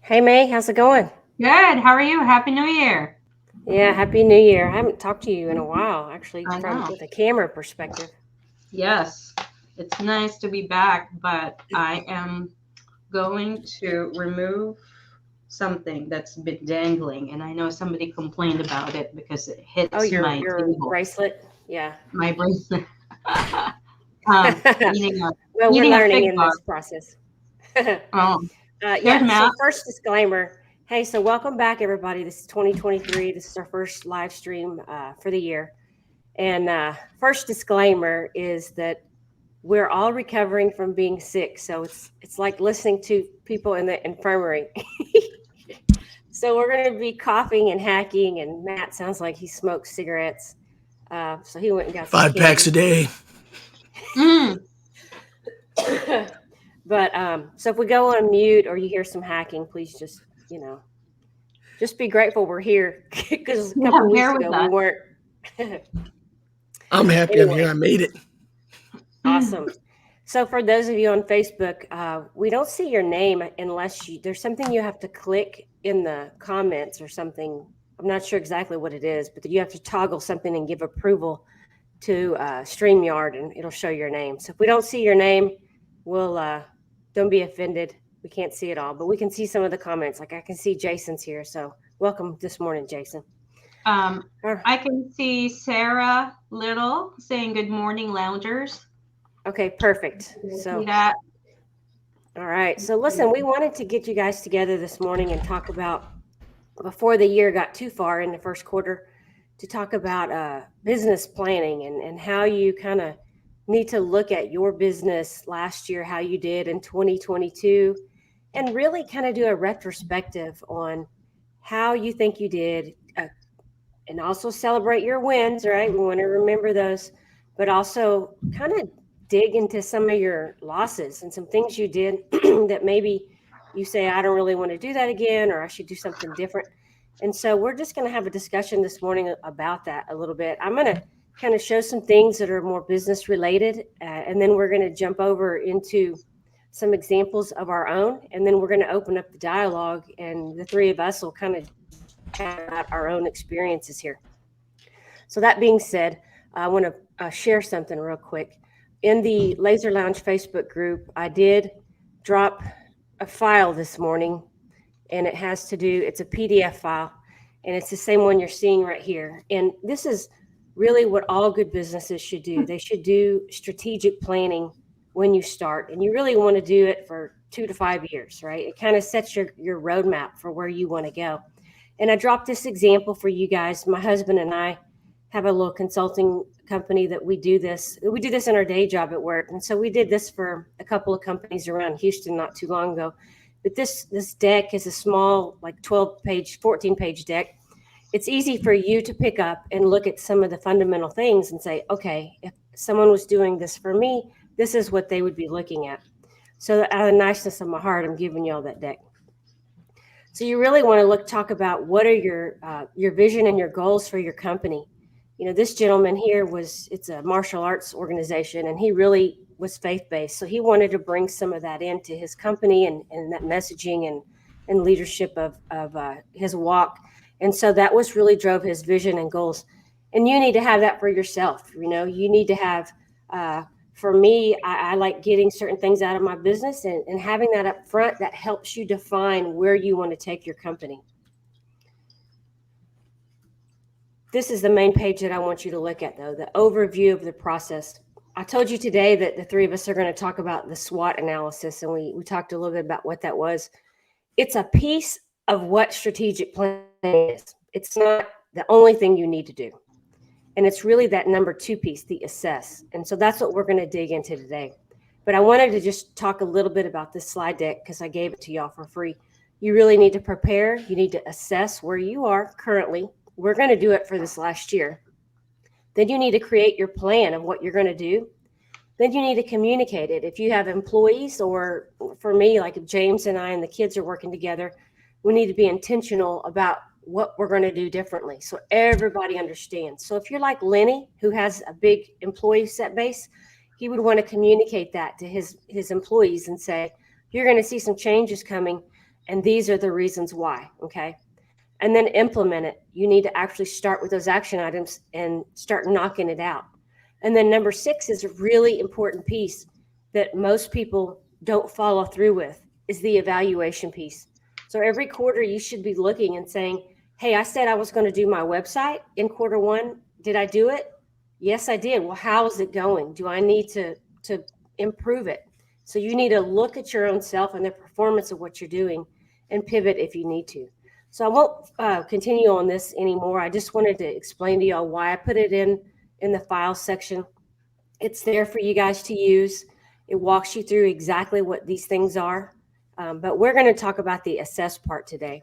Hey May, how's it going? Good. How are you? Happy New Year. Yeah, happy New Year. I haven't talked to you in a while, actually, I from know. with a camera perspective. Yes, it's nice to be back, but I am going to remove something that's been dangling, and I know somebody complained about it because it Oh, hits your my your table, bracelet? Yeah. my bracelet. Eating a Well, we're eating a learning fig in bar. this process. Oh, there's Yeah, so Matt. first disclaimer. Hey, so welcome back, everybody. This is 2023. This is our first live stream for the year. And first disclaimer is that we're all recovering from being sick. So it's like listening to people in the infirmary. So we're going to be coughing and hacking, and Matt sounds like he smokes cigarettes. So he went and got some 5 packs a candy. day. Mm, But so if we go on mute or you hear some hacking, please just just be grateful we're here because a yeah, couple of weeks bear with ago we us. weren't. I'm happy I'm here. Anyway, I made it. Mm, awesome. So for those of you on Facebook, we don't see your name unless there's something you have to click in the comments or something. I'm not sure exactly what it is, but you have to toggle something and give approval to StreamYard, and it'll show your name. So if we don't see your name, we'll don't be offended. We can't see it all, but we can see some of the comments. Like I can see Jason's here, so welcome this morning, Jason. Um, Uh, I can see Sarah Little saying good morning, loungers. okay, perfect. Can you see So that? all right. So listen, we wanted to get you guys together this morning and talk about before the year got too far in the first quarter to talk about business planning and how you kind of need to look at your business last year, how you did in 2022, and really kind of do a retrospective on how you think you did, and also celebrate your wins, right? We want to remember those, but also kind of dig into some of your losses and some things you did that maybe you say, I don't really want to do that again, or I should do something different. And so we're just going to have a discussion this morning about that a little bit. I'm going to kind of show some things that are more business related, and then we're going to jump over into some examples of our own, and then we're going to open up the dialogue, and the three of us will kind of chat about our own experiences here. So that being said, I want to share something real quick. In the Laser Lounge Facebook group, I did drop a file this morning, and it has to do, it's a PDF file, and it's the same one you're seeing right here. And this is really what all good businesses should do. They should do strategic planning when you start, and you really want to do it for 2 to 5 years, right? It kind of sets your roadmap for where you want to go. And I dropped this example for you guys. My husband and I have a little consulting company that we do this. We do this in our day job at work. And so we did this for a couple of companies around Houston not too long ago. But this deck is a small, like 12-page, 14-page deck. It's easy for you to pick up and look at some of the fundamental things and say, okay, if someone was doing this for me, this is what they would be looking at. So out of the niceness of my heart, I'm giving you all that deck. So you really want to talk about what are your vision and your goals for your company. You know, this gentleman here it's a martial arts organization, and he really was faith based. So he wanted to bring some of that into his company and that messaging and leadership of his walk. And so that was really drove his vision and goals. And you need to have that for yourself. You know, you need to have uh, for me, I like getting certain things out of my business and having that up front that helps you define where you want to take your company. This is the main page that I want you to look at, though, the overview of the process. I told you today that the three of us are going to talk about the SWOT analysis, and we talked a little bit about what that was. It's a piece of what strategic planning is. It's not the only thing you need to do. And it's really that number two piece, the assess. And so that's what we're going to dig into today. But I wanted to just talk a little bit about this slide deck because I gave it to y'all for free. You really need to prepare. You need to assess where you are currently. We're going to do it for this last year. Then you need to create your plan of what you're going to do. Then you need to communicate it. If you have employees, or for me, like if James and I and the kids are working together, we need to be intentional about what we're going to do differently so everybody understands. So if you're like Lenny, who has a big employee set base, he would want to communicate that to his employees and say, you're going to see some changes coming, and these are the reasons why. Okay. And then implement it. You need to actually start with those action items and start knocking it out. And then number 6 is a really important piece that most people don't follow through with is the evaluation piece. So every quarter you should be looking and saying, "Hey, I said I was going to do my website in quarter 1. Did I do it? Yes, I did. Well, how is it going? Do I need to improve it?" So you need to look at your own self and the performance of what you're doing and pivot if you need to. So I won't continue on this anymore. I just wanted to explain to y'all why I put it in the file section. It's there for you guys to use. It walks you through exactly what these things are. But we're going to talk about the assess part today.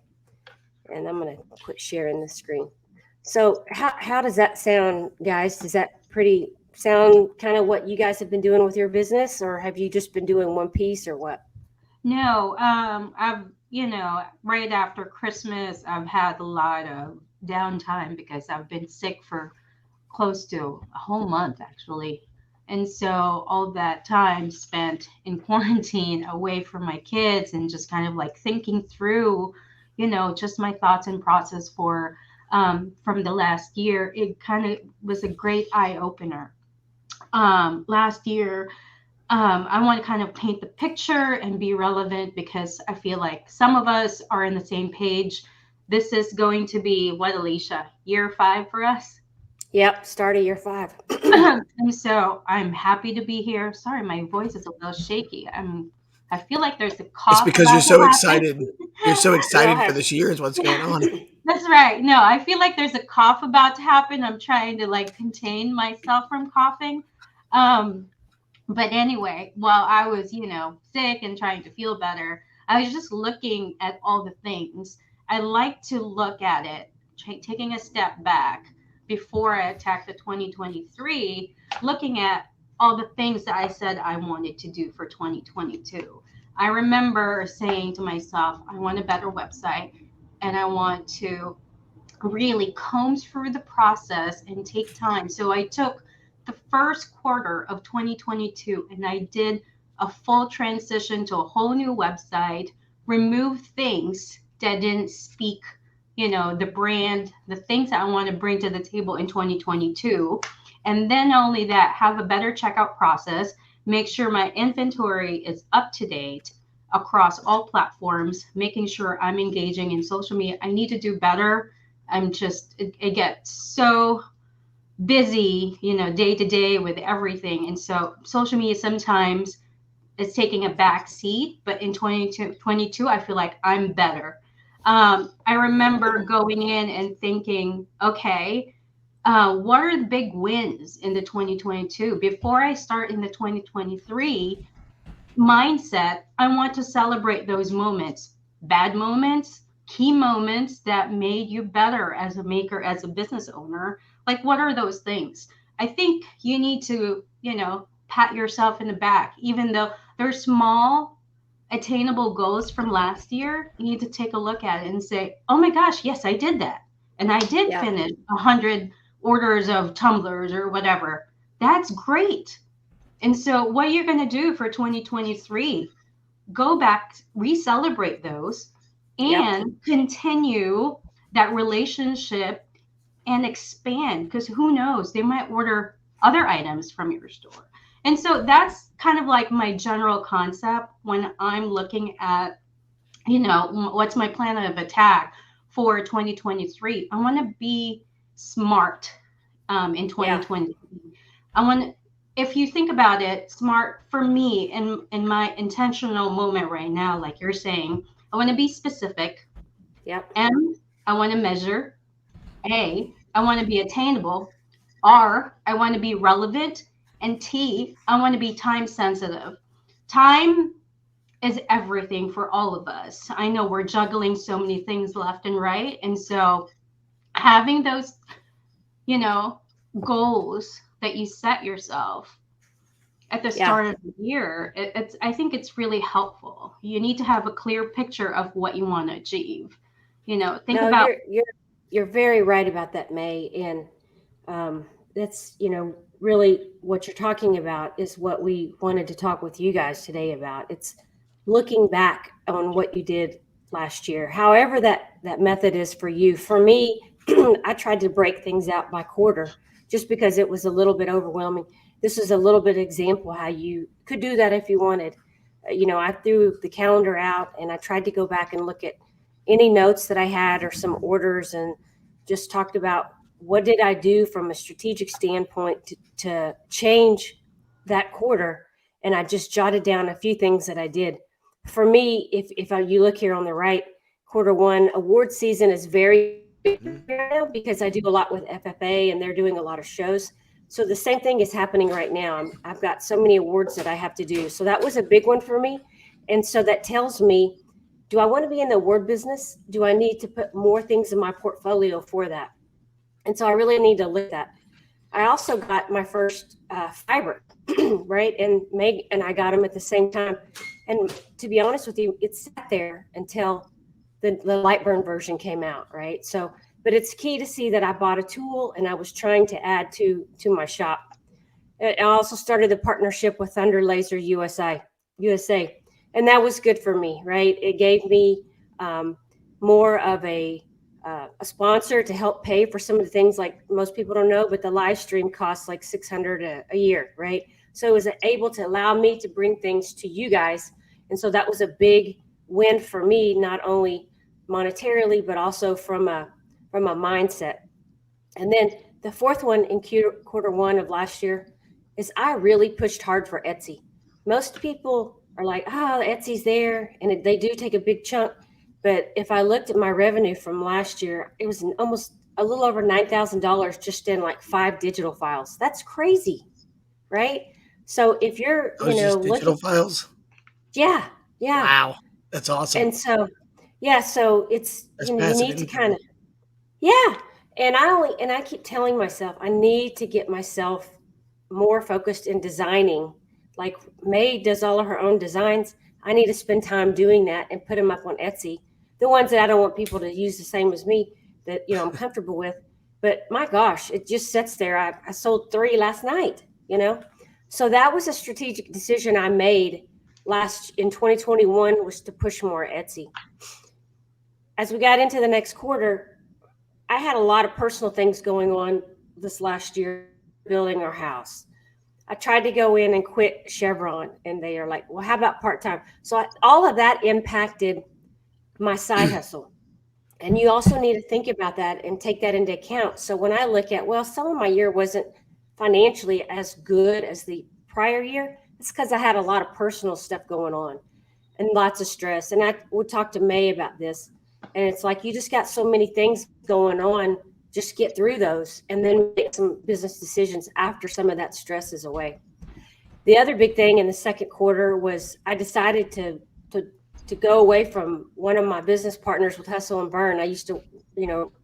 And I'm going to quit sharing the screen. So how does that sound, guys? Does that pretty sound kind of what you guys have been doing with your business, or have you just been doing one piece or what? No, I've, right after Christmas, I've had a lot of downtime because I've been sick for close to a whole month, actually. And so all that time spent in quarantine away from my kids and just kind of like thinking through, just my thoughts and process from the last year, it kind of was a great eye opener. Last year, I want to kind of paint the picture and be relevant because I feel like some of us are in the same page. This is going to be what, Alicia, year 5 for us? Yep, start of year 5. And so I'm happy to be here. Sorry, my voice is a little shaky. I feel like there's a It's cough because you're about so to happen. excited. You're so We all excited for have. this year is what's going on. That's right. No, I feel like there's a cough about to happen. I'm trying to like contain myself from coughing. Um, But anyway, while I was, sick and trying to feel better, I was just looking at all the things. I like to look at it, taking a step back before I attack the 2023, looking at all the things that I said I wanted to do for 2022. I remember saying to myself, I want a better website and I want to really comb through the process and take time. So I took the first quarter of 2022 and I did a full transition to a whole new website, remove things that didn't speak, the brand, the things that I want to bring to the table in 2022. And then not only that, have a better checkout process, make sure my inventory is up to date across all platforms, making sure I'm engaging in social media. I need to do better. It gets so busy, day to day with everything. And so social media sometimes is taking a back seat, but in 2022, I feel like I'm better. I remember going in and thinking, okay, what are the big wins in the 2022? Before I start in the 2023 mindset, I want to celebrate those moments, bad moments, key moments that made you better as a maker, as a business owner. Like, what are those things? I think you need to, pat yourself in the back, even though they're small, attainable goals from last year. You need to take a look at it and say, oh my gosh, yes, I did that. And I did Yeah. finish 100 orders of tumblers or whatever. That's great. And so, what you're going to do for 2023, go back, re-celebrate those, Yep. and continue that relationship and expand because who knows, they might order other items from your store. And so, that's kind of like my general concept when I'm looking at, what's my plan of attack for 2023. I want to be smart in Yeah. 2020. I want, if you think about it, smart for me in my intentional moment right now, like you're saying, I want to be specific. Yep. M, I want to measure. I want to be attainable. R, I want to be relevant. And T, I want to be time sensitive. Time is everything for all of us. I know we're juggling so many things left and right. And so having those, you know, goals that you set yourself at the Yeah. start of the year, it's I think it's really helpful. You need to have a clear picture of what you want to achieve. Think No, about you're very right about that, May. And that's really what you're talking about is what we wanted to talk with you guys today about. It's looking back on what you did last year. However, that method is for you. For me, I tried to break things out by quarter just because it was a little bit overwhelming. This is a little bit example how you could do that if you wanted. I threw the calendar out and I tried to go back and look at any notes that I had or some orders and just talked about what did I do from a strategic standpoint to change that quarter. And I just jotted down a few things that I did. For me, if you look here on the right, quarter one award season is very Mhm. right now because I do a lot with FFA and they're doing a lot of shows. So the same thing is happening right now. I've got so many awards that I have to do. So that was a big one for me. And so that tells me, do I want to be in the award business? Do I need to put more things in my portfolio for that? And so I really need to look at that. I also got my first fiber, right? And Meg and I got them at the same time. And to be honest with you, it sat there until the Lightburn version came out, right? So, but it's key to see that I bought a tool and I was trying to add to my shop. I also started the partnership with Thunder Laser USA, and that was good for me, right? It gave me more of a sponsor to help pay for some of the things like most people don't know, but the live stream costs like 600 a year, right? So it was able to allow me to bring things to you guys, and so that was a big win for me, not only monetarily but also from a mindset. And then the fourth one in quarter one of last year is I really pushed hard for Etsy. Most people are like, oh, Etsy's there, and they do take a big chunk. But if I looked at my revenue from last year, it was almost a little over $9,000 just in like 5 digital files. That's crazy, right? So if you're, Those just looking, digital files. yeah, yeah. Wow, that's awesome. And so, yeah, so it's, That's you passive need to kind income. of, yeah. And I keep telling myself I need to get myself more focused in designing. Like May does all of her own designs. I need to spend time doing that and put them up on Etsy. The ones that I don't want people to use the same as me that I'm comfortable with. But my gosh, it just sits there. I sold 3 last night. So that was a strategic decision I made last in 2021 was to push more Etsy. As we got into the next quarter, I had a lot of personal things going on this last year building our house. I tried to go in and quit Chevron, and they are like, well, how about part time? So all of that impacted my side hustle. And you also need to think about that and take that into account. So when I look at, well, some of my year wasn't financially as good as the prior year, it's because I had a lot of personal stuff going on and lots of stress. And I would talk to May about this. And it's like you just got so many things going on. Just get through those and then make some business decisions after some of that stress is away. The other big thing in the second quarter was I decided to to go away from one of my business partners with Hustle and Burn. I used to,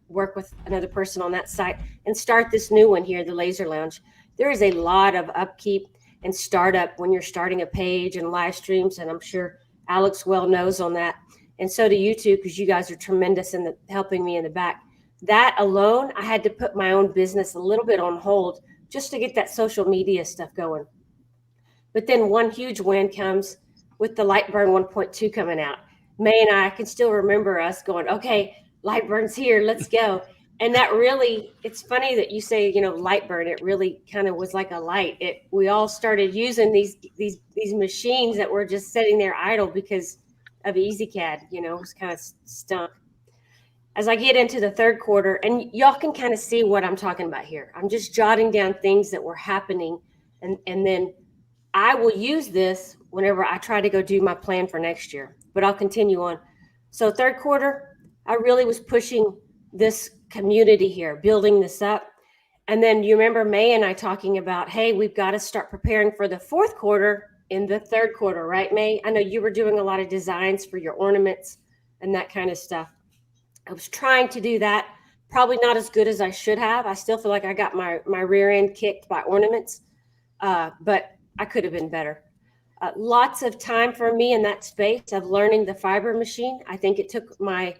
work with another person on that site and start this new one here, the Laser Lounge. There is a lot of upkeep and startup when you're starting a page and live streams, and I'm sure Alex well knows on that. And so do you two, because you guys are tremendous in helping me in the back. That alone, I had to put my own business a little bit on hold just to get that social media stuff going. But then one huge win comes with the Lightburn 1.2 coming out. May and I can still remember us going, okay, Lightburn's here, let's go. And that really, it's funny that you say, Lightburn. It really kind of was like a light. We all started using these machines that were just sitting there idle because of EasyCAD. It was kind of stunk. As I get into the third quarter, and y'all can kind of see what I'm talking about here. I'm just jotting down things that were happening, and then I will use this whenever I try to go do my plan for next year, but I'll continue on. So third quarter, I really was pushing this community here, building this up. And then you remember May and I talking about, hey, we've got to start preparing for the fourth quarter in the third quarter, right, May? I know you were doing a lot of designs for your ornaments and that kind of stuff. I was trying to do that, probably not as good as I should have. I still feel like I got my rear end kicked by ornaments, but I could have been better. Lots of time for me in that space of learning the fiber machine. I think it took my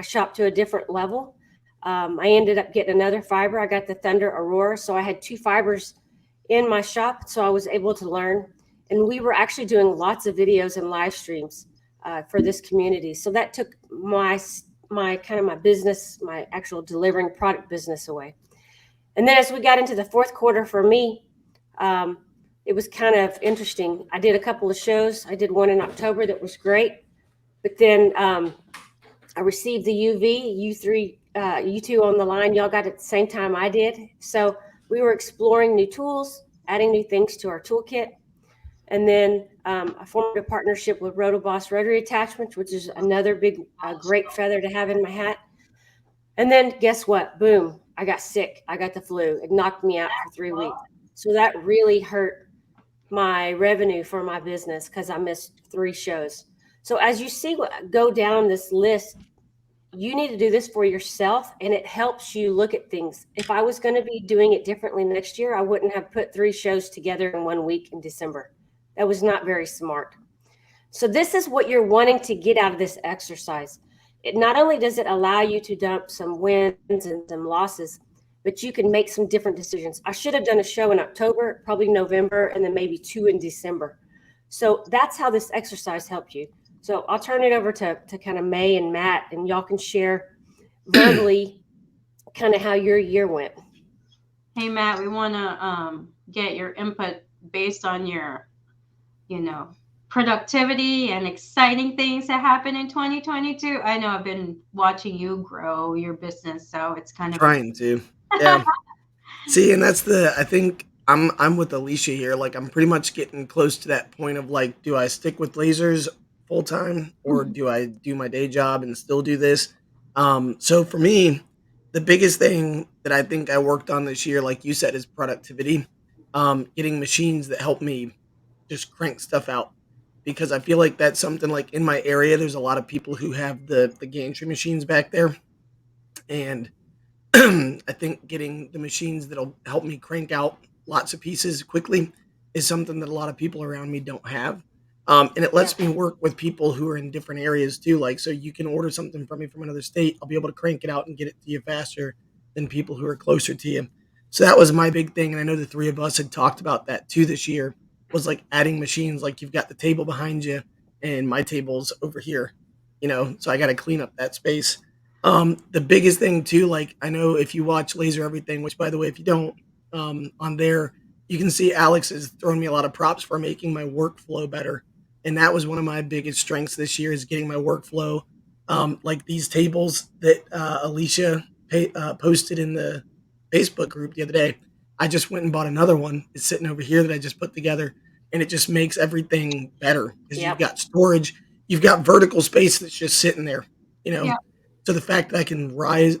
shop to a different level. I ended up getting another fiber. I got the Thunder Aurora, so I had 2 fibers in my shop, so I was able to learn. And we were actually doing lots of videos and live streams for this community. So that took my kind of my business, my actual delivering product business away. And then as we got into the fourth quarter for me, um, it was kind of interesting. I did a couple of shows. I did one in October that was great, but then I received the UV, U3, you two on the line. Y'all got it at the same time I did. So we were exploring new tools, adding new things to our toolkit. And then I formed a partnership with Rotoboss Rotary Attachments, which is another big, great feather to have in my hat. And then guess what? Boom, I got sick. I got the flu. It knocked me out for 3 weeks. So that really hurt my revenue for my business because I missed 3 shows. So as you see, go down this list, you need to do this for yourself, and it helps you look at things. If I was going to be doing it differently next year, I wouldn't have put 3 shows together in 1 week in December. That was not very smart. So this is what you're wanting to get out of this exercise. It not only does it allow you to dump some wins and some losses, but you can make some different decisions. I should have done a show in October, probably November, and then maybe 2 in December. So that's how this exercise helped you. So I'll turn it over to kind of May and Matt, and y'all can share verbally kind of how your year went. Hey Matt, we want to get your input based on your, productivity and exciting things that happen in 2022. I know I've been watching you grow your business, so it's kind of Trying to. Yeah. See, and that's I think I'm with Alisha here. Like I'm pretty much getting close to that point of like, do I stick with lasers full time or do I do my day job and still do this? So for me, the biggest thing that I think I worked on this year, like you said, is productivity. Getting machines that help me just crank stuff out. Because I feel like that's something like in my area, there's a lot of people who have the gantry machines back there. And I think getting the machines that'll help me crank out lots of pieces quickly is something that a lot of people around me don't have. And it Yeah. lets me work with people who are in different areas too. Like, so you can order something from me from another state. I'll be able to crank it out and get it to you faster than people who are closer to you. So that was my big thing. And I know the three of us had talked about that too this year was like adding machines. Like you've got the table behind you and my table's over here, so I got to clean up that space. The biggest thing too, like I know if you watch Laser Everything, which by the way, if you don't, on there, you can see Alex has thrown me a lot of props for making my workflow better. And that was one of my biggest strengths this year is getting my workflow. Like these tables that Alicia posted in the Facebook group the other day. I just went and bought another one. It's sitting over here that I just put together, and it just makes everything better because you've Yep. got storage, you've got vertical space that's just sitting there, you know. Yeah. So the fact that I can raise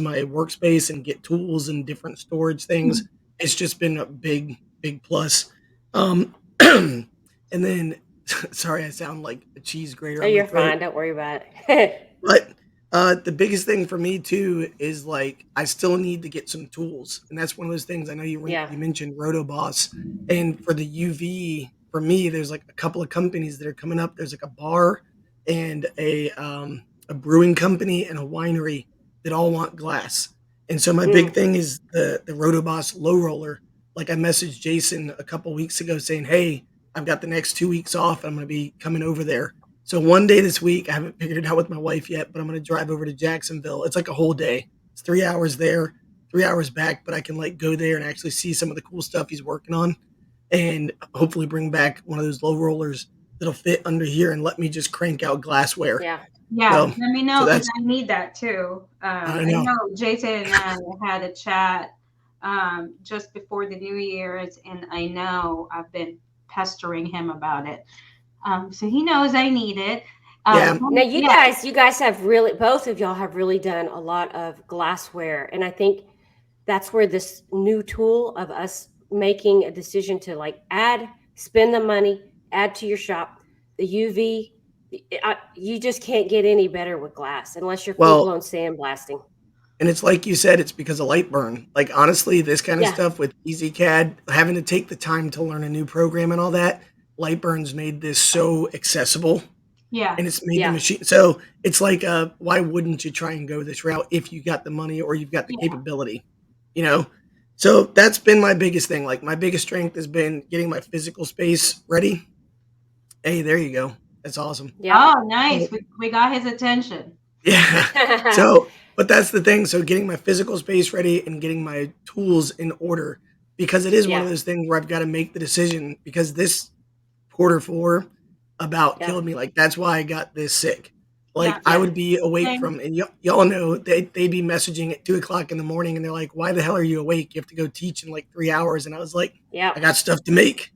my workspace and get tools and different storage things, it's just been a big, big plus. And then, sorry, I sound like a cheese grater. Oh, on my you're throat. fine. Don't worry about it. But the biggest thing for me too is like I still need to get some tools, and that's one of those things. I know Yeah. you mentioned Rotoboss, and for the UV, for me, there's like a couple of companies that are coming up. There's like a bar and a brewing company and a winery that all want glass. And so my big thing is the Rotoboss low roller. Like I messaged Jason a couple weeks ago saying, "Hey, I've got the next 2 weeks off. I'm going to be coming over there." So one day this week, I haven't figured it out with my wife yet, but I'm going to drive over to Jacksonville. It's like a whole day. It's 3 hours there, 3 hours back, but I can like go there and actually see some of the cool stuff he's working on and hopefully bring back one of those low rollers that'll fit under here and let me just crank out glassware. Yeah. Yeah, So, let me so know because that's, I need that too. I I know. know Jason and I had a chat just before the New Year's, and I know I've been pestering him about it. So he knows I need it. Yeah. Now Yeah, you guys have really, both of y'all have really done a lot of glassware, and I think that's where this new tool of us making a decision to like spend the money, add to your shop, the UV. You just can't get any better with glass unless you're full Well, blown sandblasting. and it's like you said, it's because of Lightburn. Like honestly, this kind of Yeah. stuff with EasyCAD, having to take the time to learn a new program and all that, Lightburn's made this so accessible yeah, and it's made the Yeah. machine. So it's like, why wouldn't you try and go this route if you got the money or you've got the yeah. capability, you know? So that's been my biggest thing. Like my biggest strength has been getting my physical space ready. Hey, there you go. That's awesome. Yeah. Oh, nice. So, We got his attention. yeah. So, but that's the thing. So, getting my physical space ready and getting my tools in order, because it is one of Yeah. those things where I've got to make the decision, because this quarter 4 about Yeah. killed me. Like, that's why I got this sick. Yeah. Like, I Yeah. would be awake Same. from, and y'all know they'd be messaging at 2 o'clock in the morning, and they're like, "Why the hell are you awake? You have to go teach in like 3 hours." And I was like, Yeah. "I got stuff to make."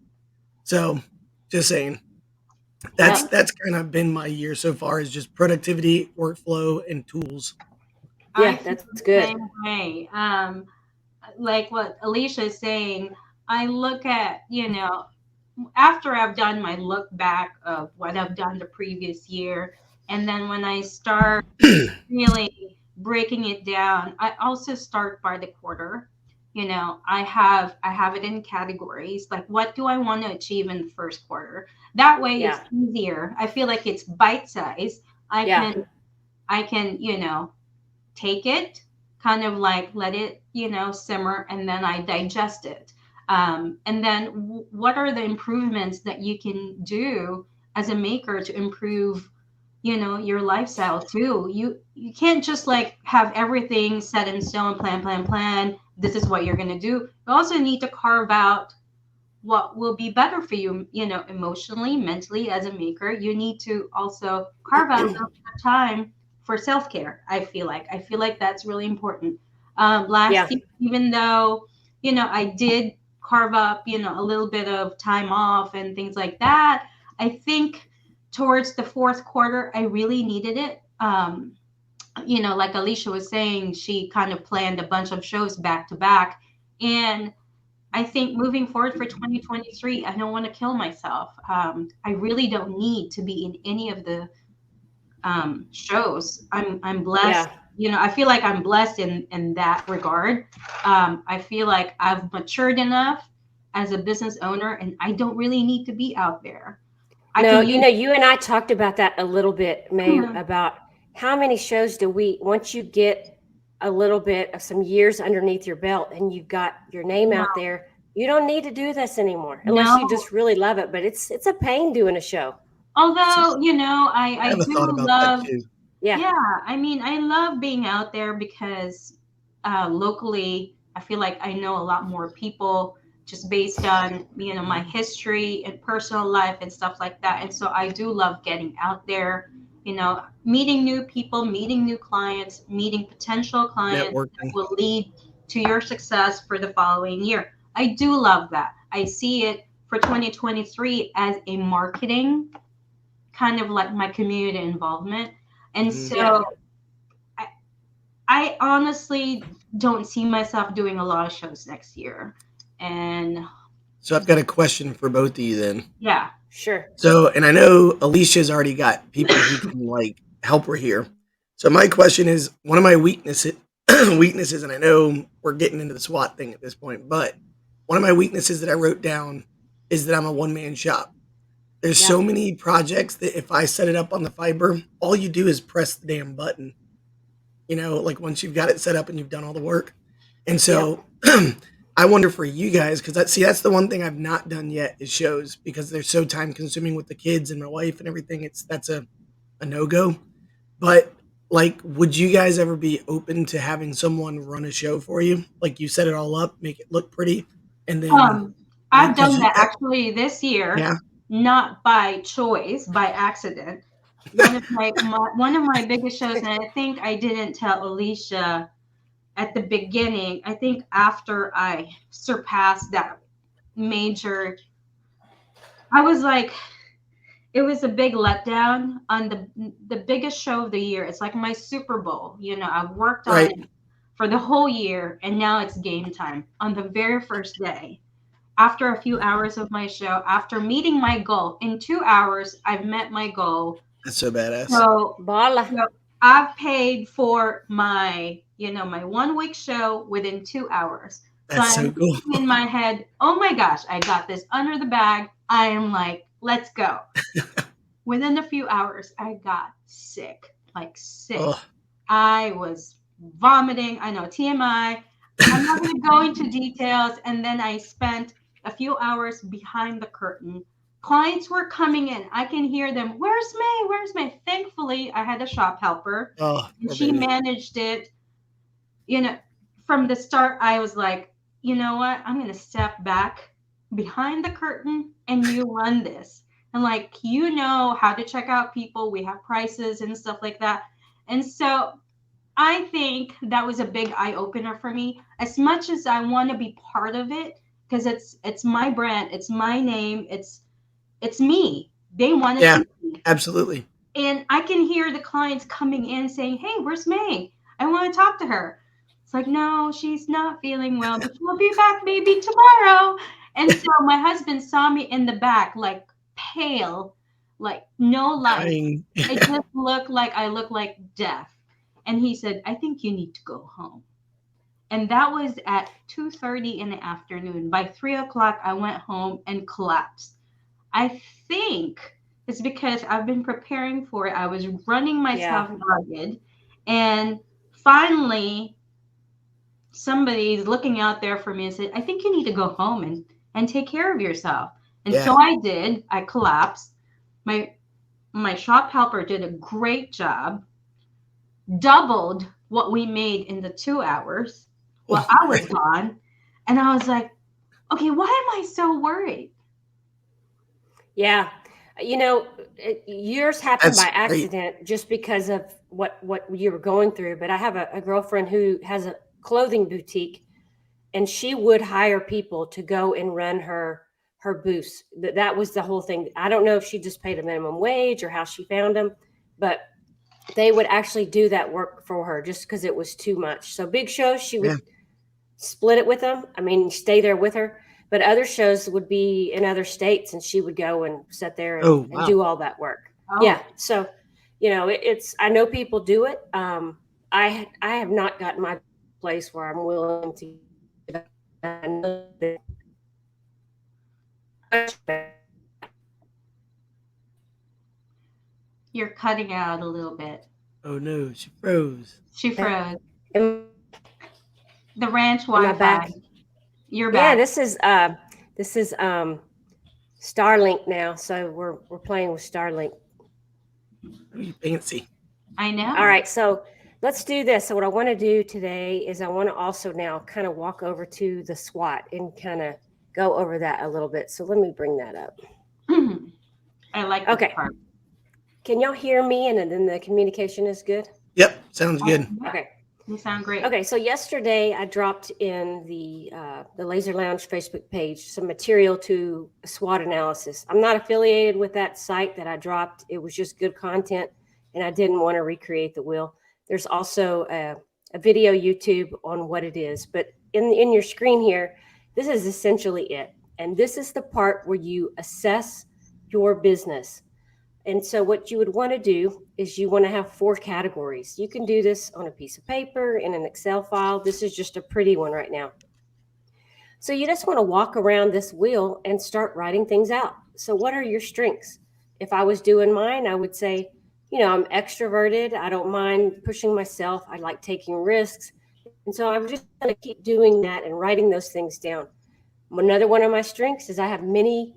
So, just saying, Yeah. that's kind of been my year so far, is just productivity, workflow, and tools. I Yeah. feel That's the good. same way. Like what Alicia is saying, I look at, after I've done my look back of what I've done the previous year, and then when I start really breaking it down, I also start by the quarter. I have it in categories. Like, what do I want to achieve in the first quarter? That way it's Yeah. easier. I feel like it's bite size. I Yeah. can I can, take it, kind of like let it, simmer, and then I digest it. And then what are the improvements that you can do as a maker to improve, your lifestyle too? You can't just like have everything set in stone, plan. This is what you're going to do. You also need to carve out what will be better for you, emotionally, mentally. As a maker, you need to also carve out a time for self-care. I feel like that's really important. Last Yeah. year, even though I did carve up a little bit of time off and things like that, I think towards the fourth quarter I really needed it. Like Alicia was saying, she kind of planned a bunch of shows back to back, and I think moving forward for 2023, I don't want to kill myself. I really don't need to be in any of the shows. I'm blessed. Yeah. I feel like I'm blessed in that regard. I feel like I've matured enough as a business owner, and I don't really need to be out there. I No, can use. you and I talked about that a little bit, May, about how many shows do we, once you get a little bit of some years underneath your belt and you've got your name No, out there, you don't need to do this anymore unless no. you just really love it. But it's a pain doing a show. So, Although I I have a thought do about that love. too. Yeah. Yeah, I mean, I love being out there because locally, I feel like I know a lot more people just based on, my history and personal life and stuff like that. And so I do love getting out there, meeting new people, meeting new clients, meeting potential clients that Networking. will lead to your success for the following year. I do love that. I see it for 2023 as a marketing kind of like my community involvement. And Mhm. Yeah. so I, I honestly don't see myself doing a lot of shows next year. And So I've got a question for both of you then. yeah. Sure. So, and I know Alicia's already got people who can like help her here. So my question is, one of my weaknesses, and I know we're getting into the SWOT thing at this point, but one of my weaknesses that I wrote down is that I'm a one-man shop. There's Yeah. so many projects that if I set it up on the fiber, all you do is press the damn button. Like once you've got it set up and you've done all the work. And Yeah. so I wonder for you guys, because that's the one thing I've not done yet is shows, because they're so time consuming with the kids and my wife and everything. That's a no go. But like, would you guys ever be open to having someone run a show for you? Like, you set it all up, make it look pretty, and then Um, you, I've because done you, that actually this year, yeah, not by choice, by accident. One of my biggest shows, and I think I didn't tell Alicia at the beginning. I think after I surpassed that major, I was like, it was a big letdown on the biggest show of the year. It's like my Super Bowl. I've worked on right, it for the whole year, and now it's game time on the very first day. After a few hours of my show, after meeting my goal in 2 hours, I've met my goal. that's so badass. So, Bala. I've paid for my 1 week show within 2 hours. So That's I'm so cool. thinking in my head, oh my gosh, I got this under the bag. I am like, let's go. Within a few hours, I got sick, like sick. Oh, I was vomiting. I know TMI. I'm not going to go into details. And then I spent a few hours behind the curtain Clients were coming in. I can hear them. Where's May? Where's May? Thankfully, I had a shop helper, Oh, and poor she baby. managed it. You know, from the start, I was like, you know what? I'm going to step back behind the curtain and you run this. And like, you know how to check out people. We have prices and stuff like that. And so I think that was a big eye opener for me. As much as I want to be part of it, because it's my brand, it's my name, it's me. They want to Yeah, see me. absolutely. And I can hear the clients coming in saying, "Hey, where's May? I want to talk to her." It's like, no, she's not feeling well, but she'll be back maybe tomorrow. And so my husband saw me in the back, like pale, like no life. Dying. It just looked like I looked like death. And he said, "I think you need to go home." And that was at 2:30 in the afternoon. By 3 o'clock, I went home and collapsed. I think it's because I've been preparing for it. I was running Yeah. myself ragged. And finally, somebody's looking out there for me and said, "I think you need to go home and take care of yourself." And Yeah. so I did. I collapsed. My my shop helper did a great job, doubled what we made in the 2 hours while I was gone. And I was like, okay, why am I so worried? Yeah. Yours happened That's by great. accident just because of what you were going through. But I have a girlfriend who has a clothing boutique, and she would hire people to go and run her booths. That was the whole thing. I don't know if she just paid a minimum wage or how she found them, but they would actually do that work for her just because it was too much. So big shows, she Yeah. would split it with them. I mean, stay there with her. But other shows would be in other states, and she would go and sit there Oh, and wow. do all that work. Oh, Yeah. So, it's I know people do it. I have not gotten my place where I'm willing to. I know that you're cutting out a little bit. Oh, no. She froze. She froze. am, The ranch am I Wi-Fi. back? You're Yeah. back. This is Starlink now, so we're playing with Starlink. Oh, you fancy. I All know. right, so let's do this. So what I want to do today is I want to also now kind of walk over to the SWOT and kind of go over that a little bit. So let me bring that up. I like this Okay, part. can y'all hear me? And then the communication is good. Yep. Sounds Oh, good. yeah, Okay. you sound great. Okay. So yesterday I dropped in the Laser Lounge Facebook page some material to SWOT analysis. I'm not affiliated with that site that I dropped. It was just good content, and I didn't want to recreate the wheel. There's also a video YouTube on what it is, but in your screen here, this is essentially it. And this is the part where you assess your business. And so, what you would want to do is you want to have 4 categories. You can do this on a piece of paper in an Excel file. This is just a pretty one right now. So, you just want to walk around this wheel and start writing things out. So, what are your strengths? If I was doing mine, I would say, I'm extroverted. I don't mind pushing myself. I like taking risks. And so, I'm just going to keep doing that and writing those things down. Another one of my strengths is I have many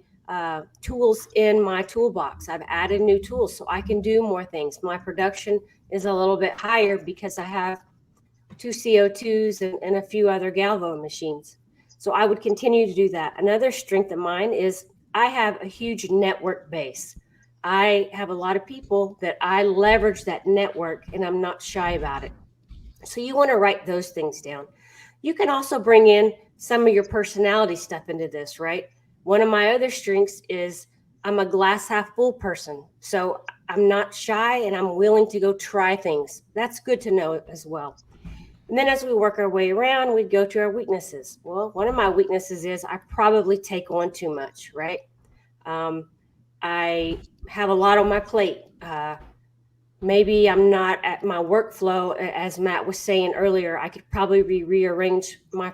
tools in my toolbox. I've added new tools so I can do more things. My production is a little bit higher because I have 2 CO2s and a few other Galvo machines. So I would continue to do that. Another strength of mine is I have a huge network base. I have a lot of people that I leverage that network, and I'm not shy about it. So you want to write those things down. You can also bring in some of your personality stuff into this, right? One of my other strengths is I'm a glass half full person. So I'm not shy and I'm willing to go try things. That's good to know as well. And then as we work our way around, we go to our weaknesses. Well, one of my weaknesses is I probably take on too much, right? Um, I have a lot on my plate. Maybe I'm not at my workflow, as Matt was saying earlier. I could probably rearrange my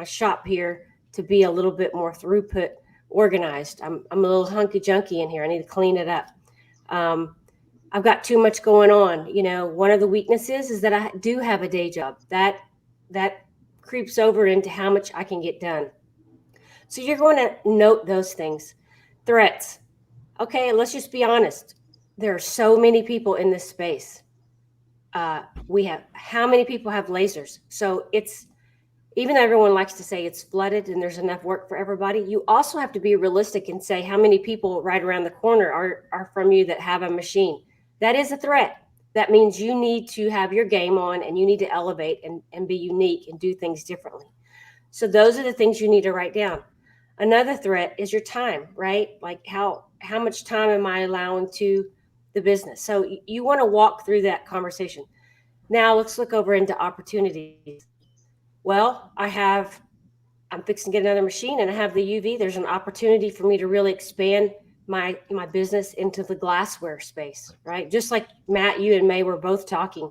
shop here to be a little bit more throughput organized. I'm a little hunky junky in here. I need to clean it up. I've got too much going on. One of the weaknesses is that I do have a day job. That creeps over into how much I can get done. So you're going to note those things. Threats. Okay, let's just be honest. There are so many people in this space. We have how many people have lasers? So it's even though everyone likes to say it's flooded and there's enough work for everybody, you also have to be realistic and say how many people right around the corner are from you that have a machine. That is a threat. That means you need to have your game on and you need to elevate and be unique and do things differently. So those are the things you need to write down. Another threat is your time, right? Like how much time am I allowing to the business? So you want to walk through that conversation. Now let's look over into opportunities. Well, I'm fixing to get another machine and I have the UV. There's an opportunity for me to really expand my business into the glassware space, right? Just like Matt, you and May were both talking.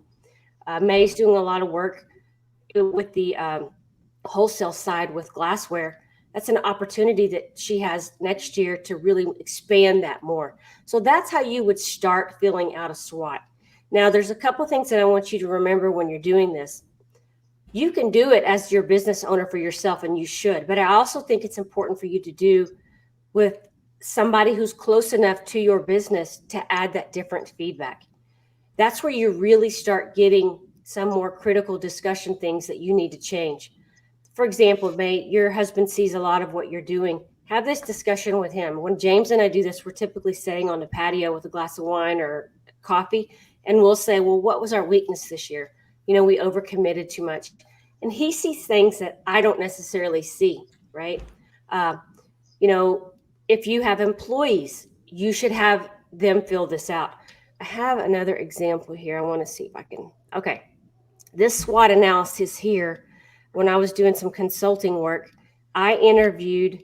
May's doing a lot of work with the wholesale side with glassware. That's an opportunity that she has next year to really expand that more. So that's how you would start filling out a SWOT. Now, there's a couple things that I want you to remember when you're doing this. You can do it as your business owner for yourself, and you should. But I also think it's important for you to do with somebody who's close enough to your business to add that different feedback. That's where you really start getting some more critical discussion things that you need to change. For example, May, your husband sees a lot of what you're doing. Have this discussion with him. When James and I do this, we're typically sitting on the patio with a glass of wine or coffee, and we'll say, well, what was our weakness this year? We overcommitted too much. And he sees things that I don't necessarily see, right? Uh, you know, if you have employees, you should have them fill this out. I have another example here. I want to see if I can. Okay. This SWOT analysis here, when I was doing some consulting work, I interviewed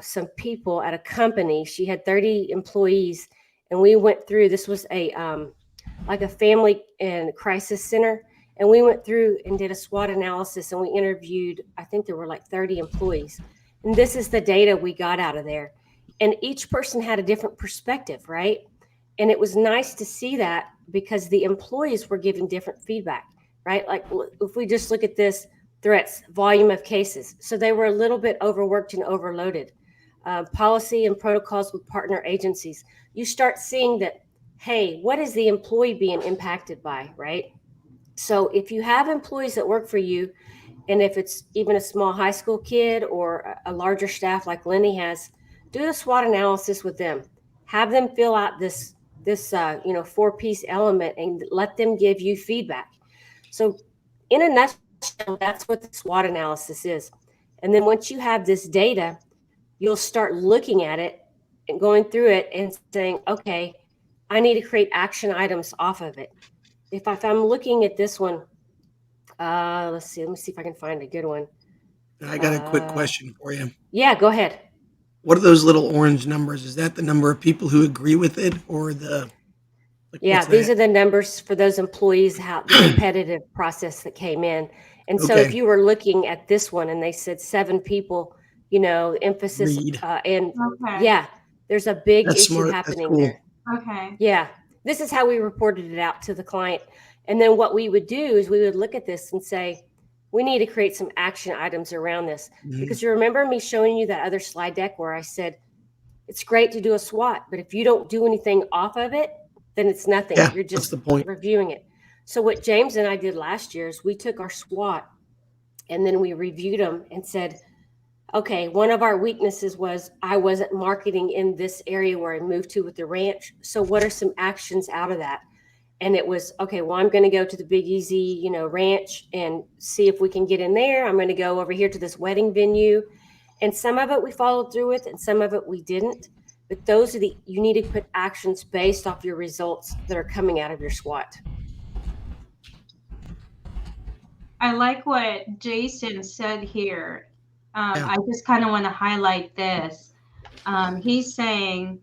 some people at a company. She had 30 employees, and we went through. This was a like a family and crisis center, and we went through and did a SWOT analysis, and we interviewed. I think there were like 30 employees, and this is the data we got out of there. And each person had a different perspective, right? And it was nice to see that because the employees were giving different feedback, right? Like if we just look at this threats, volume of cases. So they were a little bit overworked and overloaded. Policy and protocols with partner agencies. You start seeing that, hey, what is the employee being impacted by, right? So if you have employees that work for you, and if it's even a small high school kid or a larger staff like Lenny has, do the SWOT analysis with them. Have them fill out this 4-piece element and let them give you feedback. So in a nutshell, that's what the SWOT analysis is. And then once you have this data, you'll start looking at it and going through it and saying, okay, I need to create action items off of it. If I'm looking at this one, let's see. Let me see if I can find a good one. I got a quick question for you. Yeah, go ahead. What are those little orange numbers? Is that the number of people who agree with it, or Yeah, these are the numbers for those employees, how the competitive process that came in. And so if you were looking at this one and they said 7 people, emphasis and Okay. yeah, there's a big That's issue smart. happening That's cool. there. Okay. Yeah. This is how we reported it out to the client. And then what we would do is we would look at this and say, we need to create some action items around this. Mhm. Because you remember me showing you that other slide deck where I said, it's great to do a SWOT, but if you don't do anything off of it, then it's nothing. Yeah, You're that's just the point. reviewing it. So what James and I did last year is we took our SWOT and then we reviewed them and said, okay, one of our weaknesses was I wasn't marketing in this area where I moved to with the ranch. So what are some actions out of that? And it was, okay, well, I'm going to go to the Big Easy, ranch and see if we can get in there. I'm going to go over here to this wedding venue. And some of it we followed through with and some of it we didn't. But those are you need to put actions based off your results that are coming out of your SWOT. I like what Jason said here. Yeah. I just kind of want to highlight this. He's saying,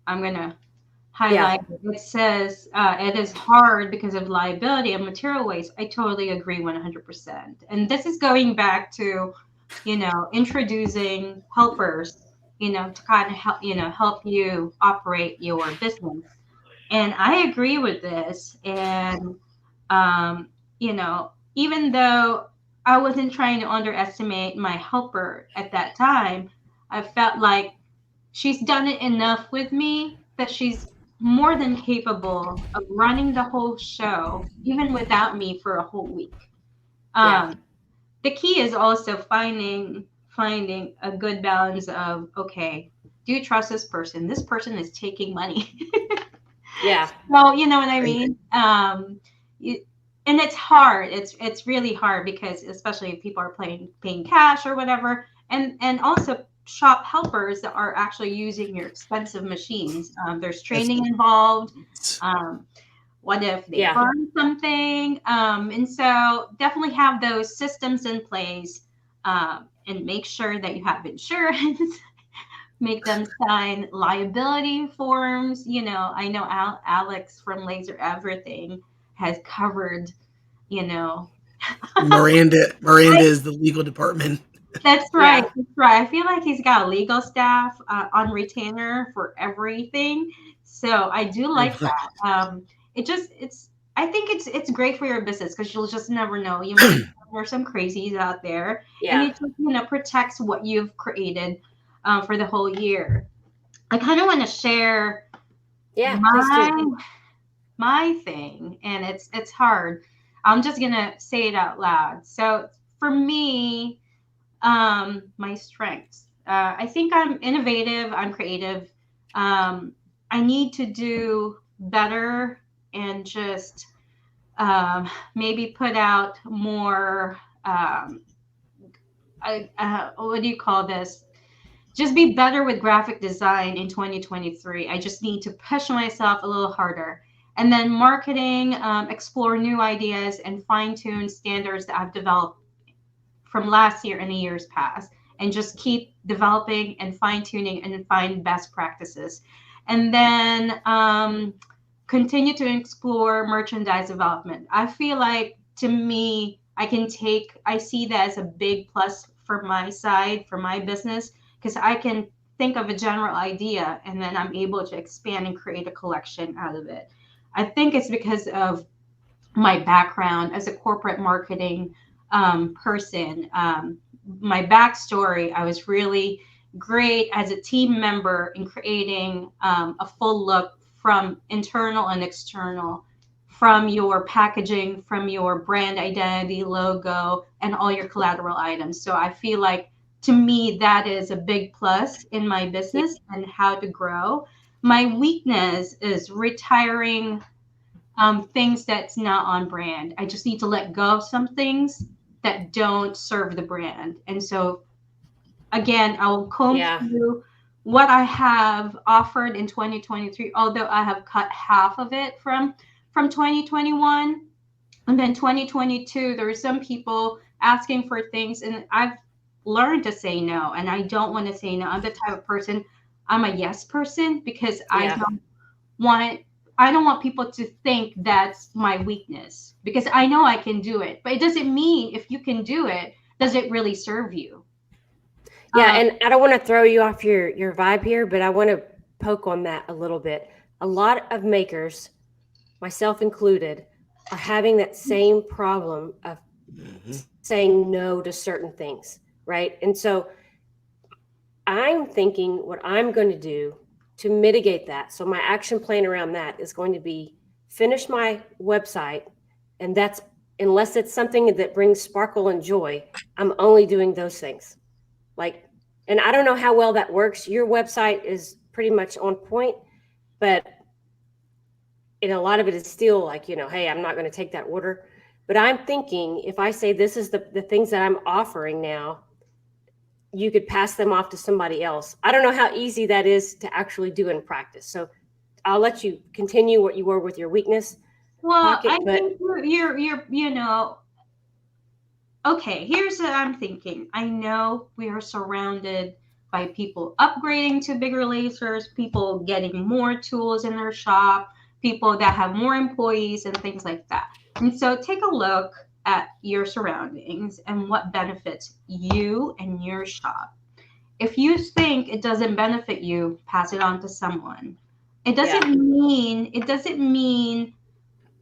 I'm going to highlight it. It says it is hard because of liability and material waste. I totally agree 100%. And this is going back to, introducing helpers, to kind of help you operate your business. And I agree with this. And, even though I wasn't trying to underestimate my helper at that time, I felt like she's done it enough with me that she's more than capable of running the whole show, even without me for a whole week. Yeah. The key is also finding a good balance of, okay, do you trust this person? This person is taking money. Yeah. Well, you know what I mean? And it's hard. It's really hard because especially if people are paying cash or whatever, and also shop helpers that are actually using your expensive machines. There's training involved. Um, what if they Yeah. burn something? And so definitely have those systems in place, and make sure that you have insurance. Make them sign liability forms. You know, I know Alex from Laser Everything has covered, you know. Miranda is the legal department. That's right. Yeah. That's right. I feel like he's got a legal staff on retainer for everything. So I do like that. It's. I think it's great for your business because you'll just never know. You might there's some crazies out there, and Yeah. it just protects what you've created for the whole year. I kind of want to share Yeah. Please my do. my thing, and it's hard. I'm just gonna say it out loud. So for me, my strengths. I think I'm innovative. I'm creative. I need to do better and just maybe put out more. What do you call this? Just be better with graphic design in 2023. I just need to push myself a little harder. And then marketing, explore new ideas and fine tune standards that I've developed from last year and the years past, and just keep developing and fine tuning and find best practices. And then continue to explore merchandise development. I feel like to me, I see that as a big plus for my side, for my business, because I can think of a general idea and then I'm able to expand and create a collection out of it. I think it's because of my background as a corporate marketing person. My backstory, I was really great as a team member in creating a full look from internal and external, from your packaging, from your brand identity, logo, and all your collateral items. So I feel like to me, that is a big plus in my Yeah. business and how to grow. My weakness is retiring things that's not on brand. I just need to let go of some things that don't serve the brand. And so again, I will comb Yeah. through what I have offered in 2023, although I have cut half of it from 2021. And then 2022, there were some people asking for things, and I've learned to say no. And I don't want to say no. I'm the type of person, I'm a yes person because Yeah. want I don't want people to think that's my weakness because I know I can do it. But it doesn't mean if you can do it, does it really serve you? Yeah. Um, And I don't want to throw you off your vibe here, but I want to poke on that a little bit. A lot of makers, myself included, are having that same problem of Mhm. saying no to certain things, right? And so I'm thinking what I'm going to do to mitigate that. So my action plan around that is going to be finish my website, and that's unless it's something that brings sparkle and joy, I'm only doing those things. Like, and I don't know how well that works. Your website is pretty much on point, but a lot of it is still like, hey, I'm not going to take that order. But I'm thinking if I say this is the things that I'm offering now, you could pass them off to somebody else. I don't know how easy that is to actually do in practice. So I'll let you continue what you were with your weakness well, I pocket, but think okay, here's what I'm thinking. I know we are surrounded by people upgrading to bigger lasers, people getting more tools in their shop, people that have more employees and things like that. And so take a look at your surroundings and what benefits you and your shop. If you think it doesn't benefit you, pass it on to someone. yeah, It doesn't mean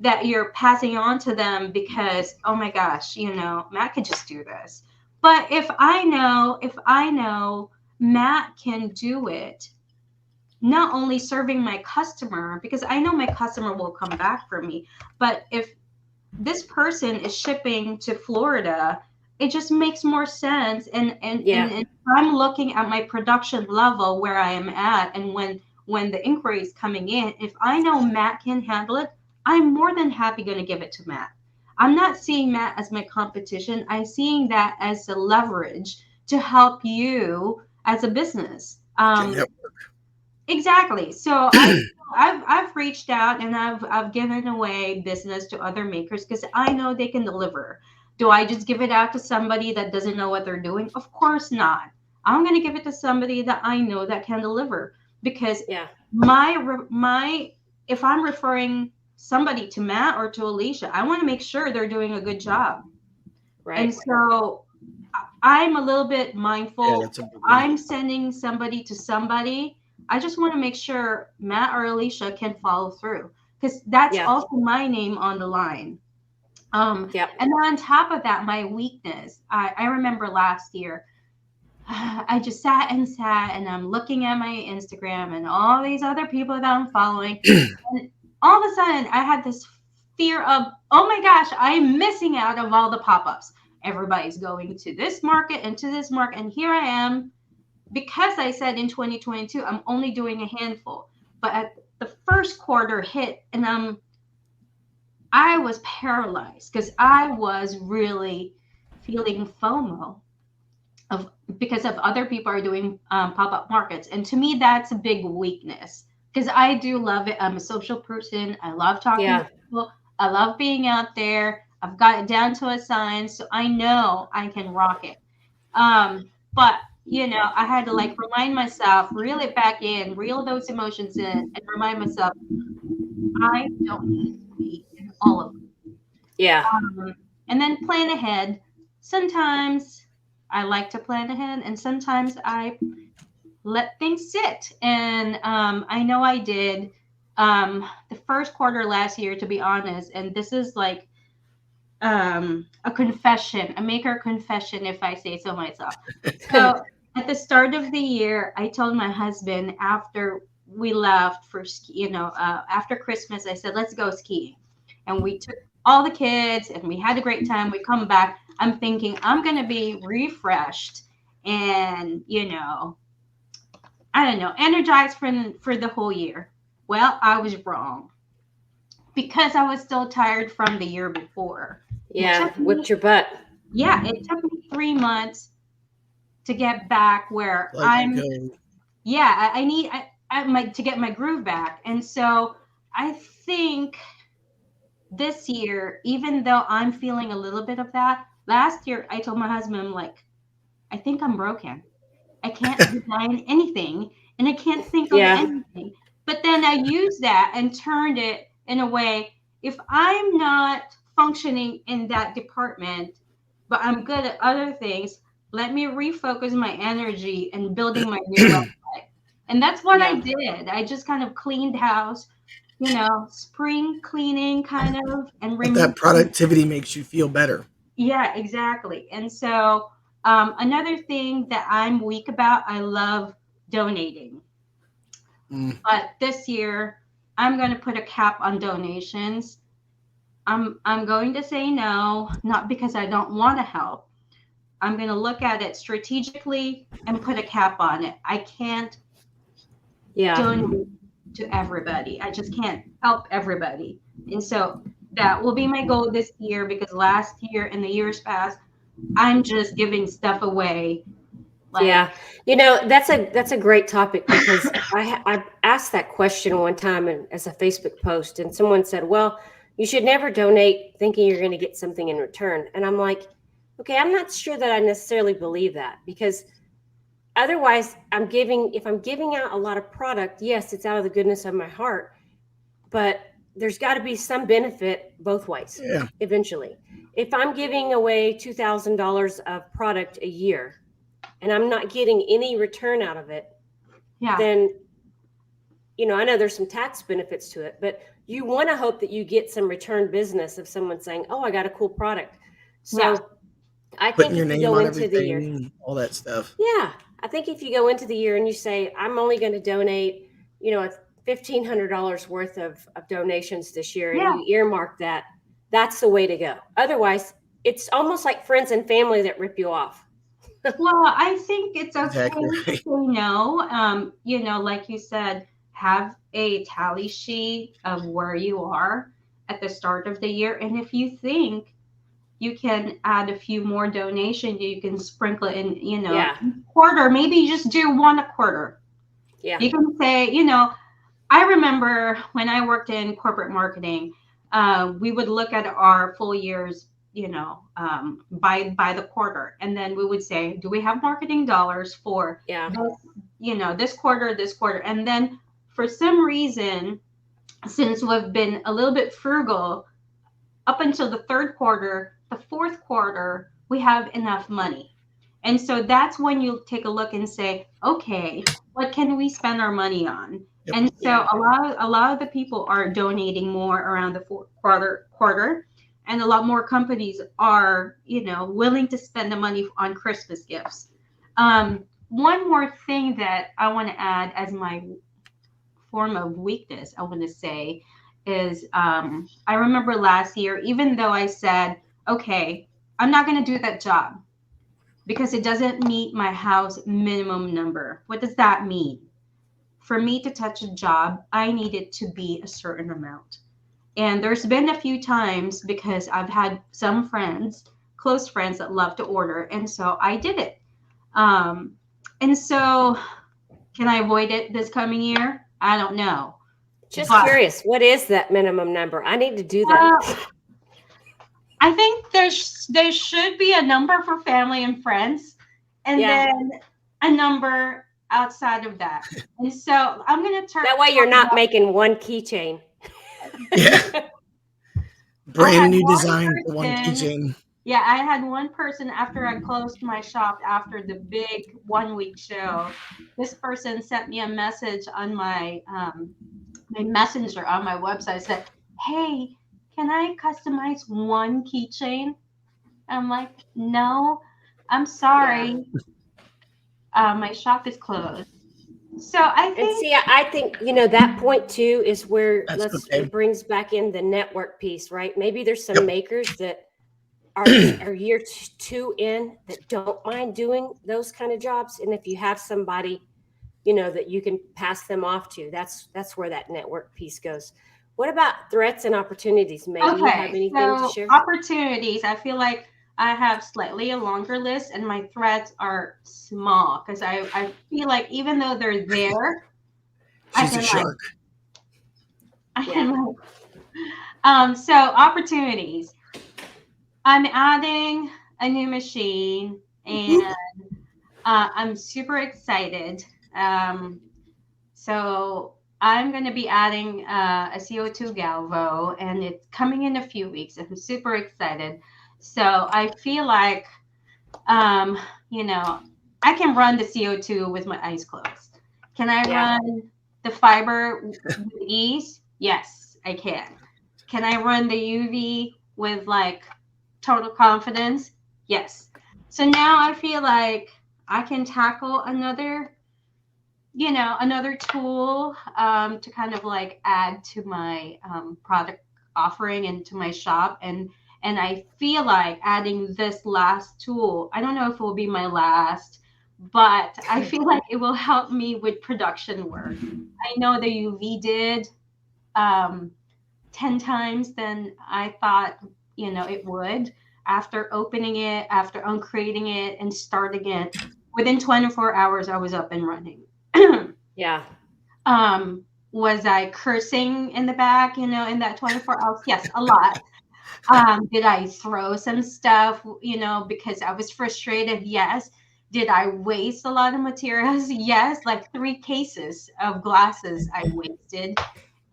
that you're passing on to them because, oh my gosh, Matt could just do this. But if I know Matt can do it, not only serving my customer, because I know my customer will come back for me, but if this person is shipping to Florida, it just makes more sense. And if I'm looking at my production level where I am at, and when the inquiry is coming in, if I know Matt can handle it, I'm more than happy going to give it to Matt. I'm not seeing Matt as my competition. I'm seeing that as a leverage to help you as a business. Exactly. So I've reached out and I've given away business to other makers because I know they can deliver. Do I just give it out to somebody that doesn't know what they're doing? Of course not. I'm going to give it to somebody that I know that can deliver, because my if I'm referring somebody to Matt or to Alisha, I want to make sure they're doing a good job. Right. And so I'm a little bit mindful. that's a big one. I'm sending somebody to somebody. I just want to make sure Matt or Alisha can follow through, because that's also my name on the line. And then on top of that, my weakness. I remember last year, I just sat and I'm looking at my Instagram and all these other people that I'm following. And all of a sudden, I had this fear of, oh my gosh, I'm missing out of all the pop-ups. Everybody's going to this market and to this market. And here I am, because I said in 2022, I'm only doing a handful. But at the first quarter hit, and I was paralyzed because I was really feeling FOMO because of other people are doing pop-up markets. And to me, that's a big weakness, because I do love it. I'm a social person. I love talking to people. I love being out there. I've got it down to a science, so I know I can rock it. But I had to remind myself, reel it back in, reel those emotions in, and remind myself, I don't need to be in all of them. Yeah. And then plan ahead. Sometimes I like to plan ahead, and sometimes I let things sit. And I know I did the first quarter last year, to be honest. And this is like a confession, a maker confession, if I say so myself. So at the start of the year, I told my husband, after we left for after Christmas, I said, let's go skiing. And we took all the kids and we had a great time. We come back. I'm thinking I'm going to be refreshed and, I don't know, energized for the whole year. Well, I was wrong, because I was still tired from the year before. Yeah, whipped your butt. Yeah, it took me 3 months to get back where I'm. Yeah, I need to get my groove back. And so I think this year, even though I'm feeling a little bit of that, last year I told my husband, I'm like, I think I'm broken. I can't design anything and I can't think of anything. But then I used that and turned it in a way, if I'm not functioning in that department, but I'm good at other things, let me refocus my energy in building my new website. And that's what I did. I just kind of cleaned house, spring cleaning kind of, and that productivity makes you feel better. Yeah, exactly. And so another thing that I'm weak about, I love donating. But this year, I'm going to put a cap on donations. I'm going to say no, not because I don't want to help. I'm going to look at it strategically and put a cap on it. I can't donate to everybody. I just can't help everybody. And so that will be my goal this year, because last year and the years past, I'm just giving stuff away. That's a great topic, because I asked that question one time as a Facebook post, and someone said, well, you should never donate thinking you're going to get something in return. And I'm like, okay, I'm not sure that I necessarily believe that, because otherwise if I'm giving out a lot of product, yes, it's out of the goodness of my heart, but there's got to be some benefit both ways. Eventually. If I'm giving away $2,000 of product a year and I'm not getting any return out of it, then, I know there's some tax benefits to it, but you want to hope that you get some return business of someone saying, oh, I got a cool product. So I think if you go into the year, all that stuff. Yeah. I think if you go into the year and you say, I'm only going to donate, it's $1,500 worth of donations this year, and Yeah. you earmark that, that's the way to go. Otherwise, it's almost like friends and family that rip you off. Well, I think it's okay Exactly to right. say no. Like you said, have a tally sheet of where you are at the start of the year. And if you think you can add a few more donations, you can sprinkle it in, Yeah, quarter, maybe just do one a quarter. yeah, You can say, I remember when I worked in corporate marketing, we would look at our full years, by the quarter, and then we would say, do we have marketing dollars for yeah, this, this quarter, and then for some reason, since we've been a little bit frugal up until the third quarter, the fourth quarter, we have enough money. And so that's when you take a look and say, okay, what can we spend our money on? Yep. And so yeah, a lot of the people are donating more around the fourth quarter, and a lot more companies are, willing to spend the money on Christmas gifts. One more thing that I want to add as my form of weakness, I want to say, is I remember last year, even though I said, okay, I'm not going to do that job because it doesn't meet my house minimum number. What does that mean? For me to touch a job, I need it to be a certain amount. And there's been a few times because I've had some friends, close friends that love to order. And so I did it. Um, and so can I avoid it this coming year? I don't know. just But curious, what is that minimum number? I need to do that. uh, I think there should be a number for family and friends, and Yeah, then a number outside of that. And so I'm gonna that way talk you're not about. making one keychain. Yeah. I had Brand new one design for one person. keychain. Yeah, I had one person after I closed my shop after the big 1 week show. This person sent me a message on my messenger on my website, said, "Hey, can I customize one keychain?" I'm like, "No, I'm Yeah. sorry. My shop is closed." So I And think, see, I think, that point too is where That's it okay. brings back in the network piece, right? Maybe there's some Yep. makers that are year two in that don't mind doing those kind of jobs. And if you have somebody, that you can pass them off to, that's where that network piece goes. What about threats and opportunities? Maybe you have okay, anything to so share? opportunities, I feel like I have slightly a longer list and my threats are small because I feel like even though they're there, I She's a can like, shark. I Yeah. can like, so opportunities. I'm adding a new machine and Whoop, I'm super excited. Um, so I'm going to be adding a CO2 Galvo, and it's coming in a few weeks. I'm super excited. So I feel like, um, you know, I can run the CO2 with my eyes closed. Can I Yeah. run the fiber with ease? Yes, I can. Can I run the UV with like total confidence? Yes. So now I feel like I can tackle another tool to kind of like add to my product offering and to my shop. And I feel like adding this last tool, I don't know if it will be my last, but I feel like it will help me with production work. I know the UV did um, 10 times than I thought, it would. After opening it, after uncreating it and starting it, within 24 hours, I was up and running. Yeah. Was I cursing in the back, in that 24 hours? Yes, a lot. Did I throw some stuff, because I was frustrated? Yes. Did I waste a lot of materials? Yes, like 3 cases of glasses I wasted.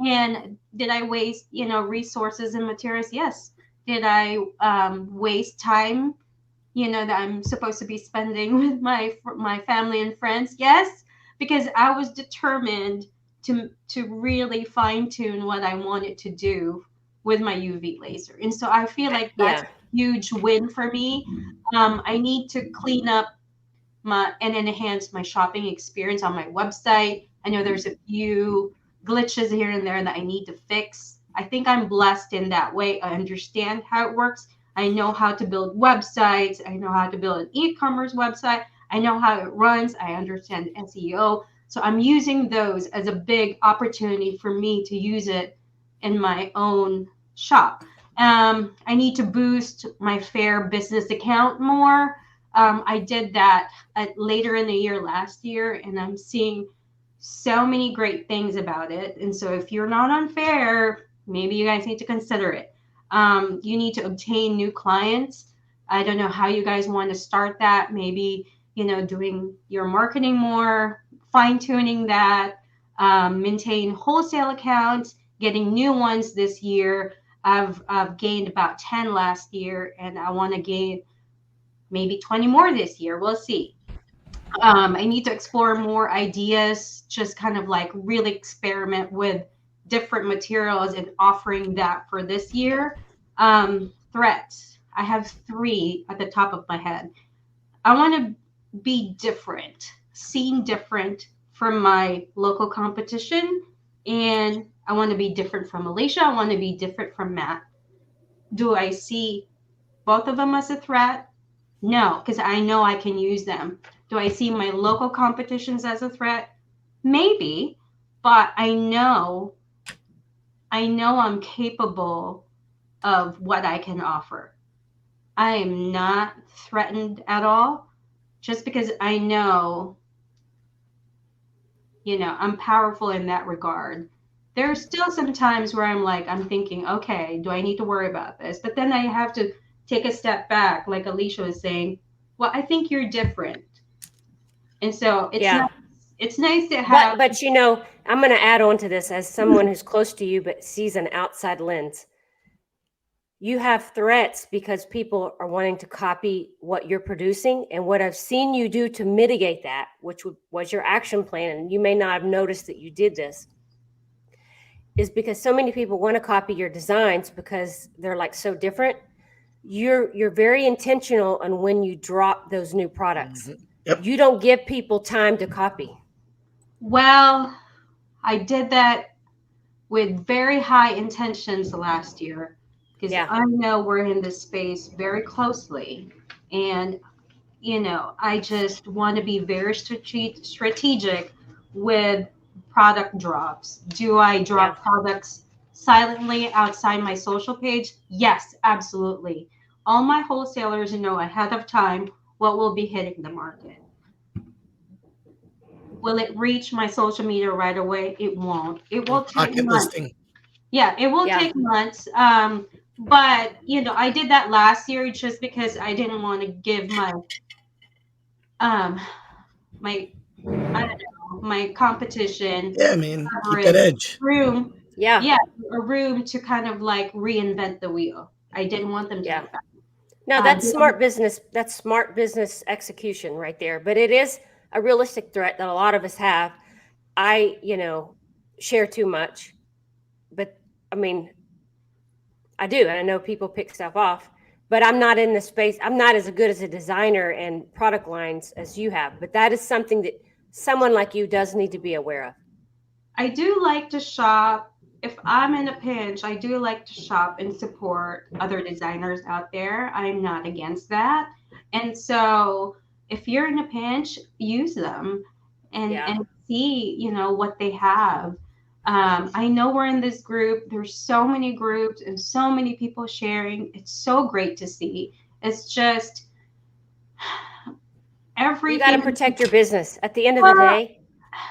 And did I waste, resources and materials? Yes. Did I waste time, that I'm supposed to be spending with my family and friends? Yes, because I was determined to really fine tune what I wanted to do with my UV laser. And so I feel like that's Yeah. a huge win for me. I need to clean up my and enhance my shopping experience on my website. I know there's a few glitches here and there that I need to fix. I think I'm blessed in that way. I understand how it works. I know how to build websites. I know how to build an e-commerce website. I know how it runs. I understand SEO. So I'm using those as a big opportunity for me to use it in my own shop. I need to boost my Fair business account more. I did that later in the year last year, and I'm seeing so many great things about it. And so if you're not on Fair, maybe you guys need to consider it. You need to obtain new clients. I don't know how you guys want to start that. Maybe, doing your marketing more, fine tuning that, maintain wholesale accounts, getting new ones this year. I've gained about 10 last year, and I want to gain maybe 20 more this year. We'll see. I need to explore more ideas, just kind of like really experiment with different materials and offering that for this year. Threats. I have 3 at the top of my head. I want to be different, seen different from my local competition. And I want to be different from Alisha. I want to be different from Matt. Do I see both of them as a threat? No, because I know I can use them. Do I see my local competitions as a threat? Maybe, but I know I'm capable of what I can offer. I am not threatened at all, just because I know, I'm powerful in that regard. There's still some times where I'm thinking, okay, do I need to worry about this? But then I have to take a step back, like Alisha was saying. Well, I think you're different, and so it's nice to have. But I'm going to add on to this as someone who's close to you but sees an outside lens. You have threats because people are wanting to copy what you're producing, and what I've seen you do to mitigate that, which was your action plan, and you may not have noticed that you did this, is because so many people want to copy your designs because they're like so different. You're very intentional on when you drop those new products. Mm-hmm. Yep. You don't give people time to copy. Well, I did that with very high intentions last year, because I know we're in this space very closely, and I just want to be very strategic with product drops. Do I drop products silently outside my social page? Yes, absolutely. All my wholesalers know ahead of time what will be hitting the market. Will it reach my social media right away? It won't. It will take months. Yeah, it will take months. But I did that last year just because I didn't want to give my my competition. Yeah, I mean, keep that edge. Room. Yeah, a room to kind of like reinvent the wheel. I didn't want them to. Yeah. No, that's smart business. That's smart business execution right there. But it is a realistic threat that a lot of us have. I, share too much, but I mean, I do. And I know people pick stuff off, but I'm not in the space. I'm not as good as a designer and product lines as you have, but that is something that someone like you does need to be aware of. I do like to shop. If I'm in a pinch, I do like to shop and support other designers out there. I'm not against that. And so if you're in a pinch, use them and see, what they have. I know we're in this group. There's so many groups and so many people sharing. It's so great to see. It's just everything. You got to protect your business. At the end of the day,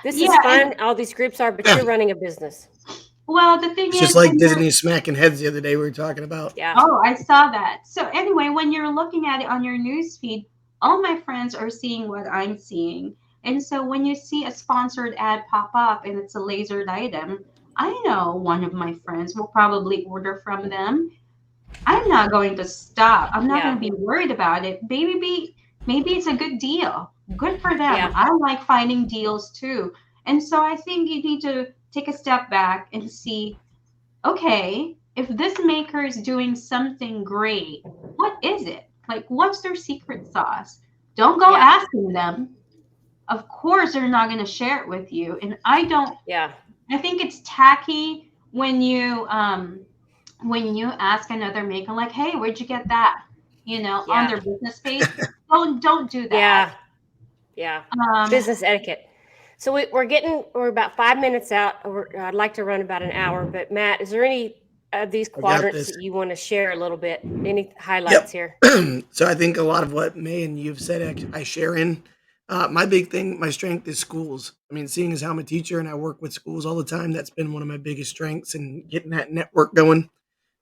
this is fun. All these groups are, but you're running a business. Well, the thing it's is, just like Disney smacking heads the other day we were talking about. Yeah. Oh, I saw that. So anyway, when you're looking at it on your news feed, all my friends are seeing what I'm seeing. And so when you see a sponsored ad pop up and it's a lasered item, I know one of my friends will probably order from them. I'm not going to stop. I'm not going to be worried about it. Maybe it's a good deal. Good for them. Yeah. I like finding deals too. And so I think you need to take a step back and see, okay, if this maker is doing something great, what is it? Like, what's their secret sauce? Don't go asking them. of course they're not going to share it with you. And Yeah. I think it's tacky when you ask another maker, like, hey, where'd you get that? On Yeah. their business page. Don't do that. Yeah. Yeah. Um, Business etiquette. So we're about 5 minutes out. I'd like to run about an hour, but Matt, is there any of these I got quadrants this. that you want to share a little bit? Any highlights Yep. here? So I think a lot of what May and you've said, I share in. My big thing, my strength is schools. I mean, seeing as how I'm a teacher and I work with schools all the time, that's been one of my biggest strengths and getting that network going.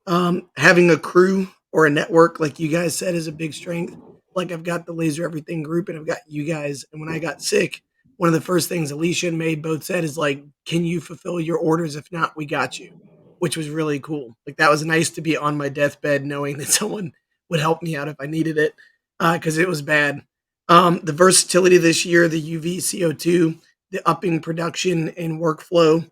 Having a crew or a network, like you guys said, is a big strength. Like I've got the Laser Everything group and I've got you guys. And when I got sick, one of the first things Alicia and May both said is like, can you fulfill your orders? If not, we got you, which was really cool. Like that was nice to be on my deathbed knowing that someone would help me out if I needed it because it was bad. The versatility this year, the UV CO2, the upping production and workflow,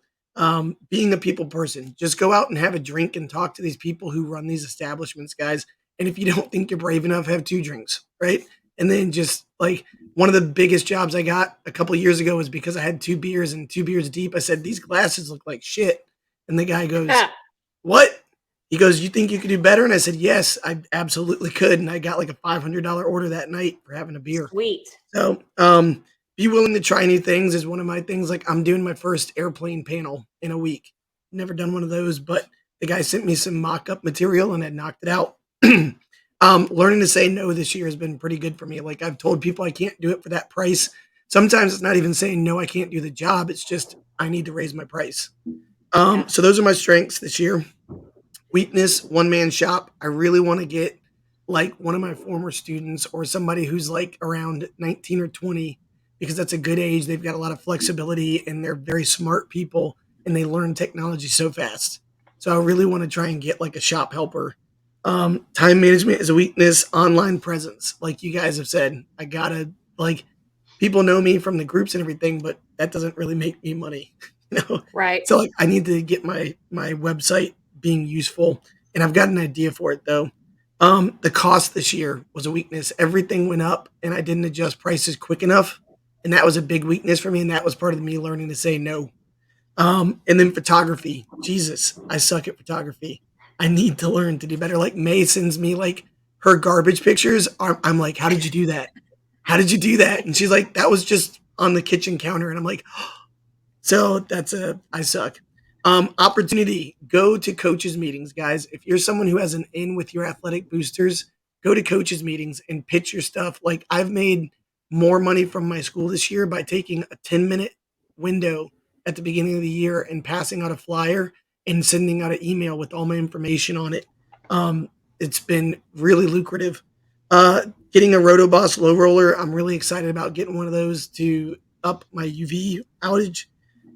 being a people person. Just go out and have a drink and talk to these people who run these establishments, guys. And if you don't think you're brave enough, have two drinks, right? And then just like one of the biggest jobs I got a couple years ago was because I had two beers and 2 beers deep. I said, these glasses look like shit. And the guy goes, what? He goes, you think you could do better? And I said, yes, I absolutely could. And I got like a $500 order that night for having a beer. Sweet. So, be willing to try new things is one of my things. Like I'm doing my first airplane panel in a week. Never done one of those, but the guy sent me some mock-up material and I knocked it out. Learning to say no this year has been pretty good for me. Like I've told people I can't do it for that price. Sometimes it's not even saying no, I can't do the job. It's just I need to raise my price. Yeah. So those are my strengths this year. Weakness, one man shop. I really want to get like one of my former students or somebody who's like around 19 or 20 because that's a good age. They've got a lot of flexibility and they're very smart people and they learn technology so fast. So I really want to try and get like a shop helper. Time management is a weakness, online presence. Like you guys have said, I gotta like people know me from the groups and everything, but that doesn't really make me money, you know. Right. So like I need to get my website being useful, and I've got an idea for it though. The cost this year was a weakness. Everything went up, and I didn't adjust prices quick enough, and that was a big weakness for me. And that was part of me learning to say no. And then photography. Jesus, I suck at photography. I need to learn to do better. Like May sends me like her garbage pictures. I'm like, how did you do that? How did you do that? And she's like, that was just on the kitchen counter. And I'm like, so I suck. Opportunity, go to coaches meetings, guys. If you're someone who has an in with your athletic boosters, go to coaches meetings and pitch your stuff. Like I've made more money from my school this year by taking a 10-minute window at the beginning of the year and passing out a flyer and sending out an email with all my information on it. It's been really lucrative. Getting a Rotoboss low roller, I'm really excited about getting one of those to up my UV outage.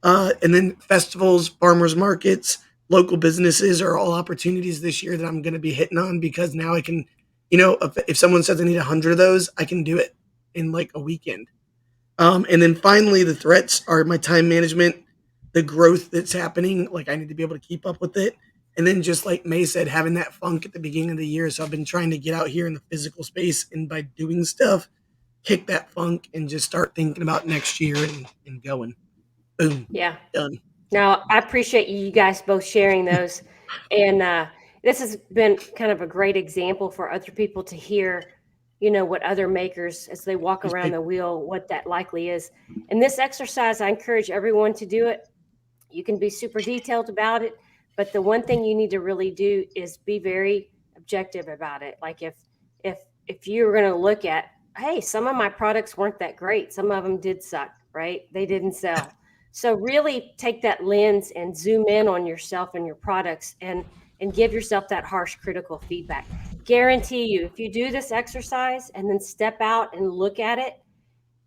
And then festivals, farmers markets, local businesses are all opportunities this year that I'm going to be hitting on because now I can, if someone says I need 100 of those, I can do it in like a weekend. And then finally, the threats are my time management, the growth that's happening. Like I need to be able to keep up with it. And then just like May said, having that funk at the beginning of the year. So I've been trying to get out here in the physical space and by doing stuff, kick that funk and just start thinking about next year and going. Boom. Yeah. Done. Now, I appreciate you guys both sharing those. And this has been kind of a great example for other people to hear, what other makers, as they walk around the wheel, what that likely is. And this exercise, I encourage everyone to do it. You can be super detailed about it, but the one thing you need to really do is be very objective about it. Like if you're going to look at, hey, some of my products weren't that great, some of them did suck, right? They didn't sell. So really take that lens and zoom in on yourself and your products and give yourself that harsh critical feedback. Guarantee you, if you do this exercise and then step out and look at it